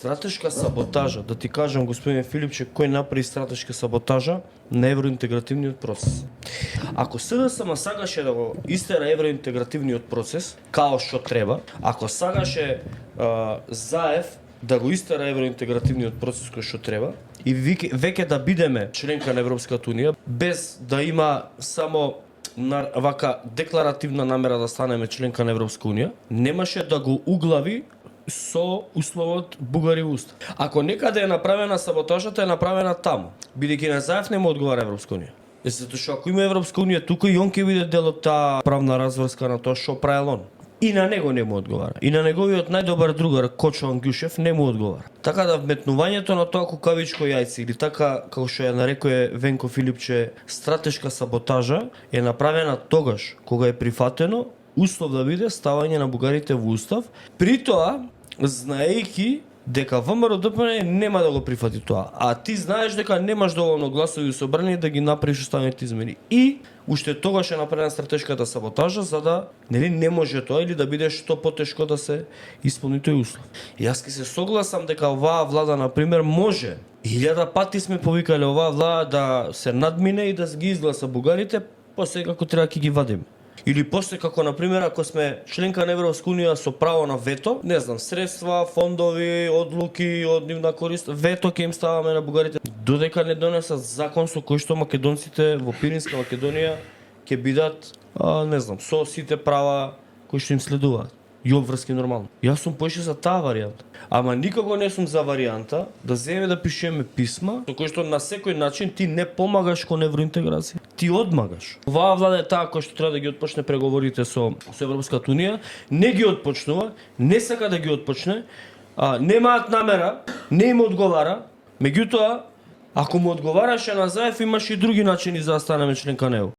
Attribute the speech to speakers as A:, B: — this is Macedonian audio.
A: Стратешка саботажа, да ти кажам господин Филипче, кој направи стратешка саботажа на евроинтегративниот процес. Ако СДСМ сакаше да го истера евроинтегративниот процес, као што треба, ако сакаше ЗАЕФ да го истера евроинтегративниот процес кој што треба, и веќе да бидеме членка на Европската унија, без да има само вака декларативна намера да станеме членка на Европска унија, немаше да го углави со условот Бугари уст. Ако некаде е направена саботажата, е направена таму, бидејќи на ЗАЕФ не му одговара Европска унија. Затоа што ако има Европска унија тука, и он ќе биде дел од таа правна разврска на тоа што правел он. И на него не му одговара. И на неговиот најдобар другар Кочо Ангјушев не му одговара. Така да вметнувањето на тоа кукавичко јајце или така како што ја нарекува Венко Филипче стратешка саботажа е направена тогаш кога е прифатено услов да биде ставање на бугарите во устав, при тоа знаејќи дека ВМРО-ДПМН нема да го прифати тоа, а ти знаеш дека немаш доволно гласови собрани да ги направиш уставните измени. И уште тогаш е направена стратешката саботажа за да не може тоа или да биде што потешко да се исполни тој услов. И јас ќе се согласам дека оваа влада на пример може 1000 пати сме повикале оваа влада да се надмине и да ги изгласа бугарите, после како треба ќе ги вадиме. Или после како на пример ако сме членка на Европска унија со право на вето, не знам, средства, фондови, одлуки од нивна корист, вето ќе им ставаме на бугарите додека не донесат закон со кој што македонците во Пиринска Македонија ќе бидат, не знам, со сите права кои што им следуваат и обврски нормално. Јас сум поише за таа варијанта. Ама никако не сум за варијанта да земеме да пишеме писма со кои што на секој начин ти не помагаш кон евроинтеграција. Ти одмагаш. Оваа влада е таа која што треба да ги отпочне преговорите со Европската унија, не ги отпочнува, не сака да ги отпочне, немаат намера, не им одговара, меѓутоа ако му одговараше на ЗАЕФ имаше и други начини за да станеме членка на ЕУ.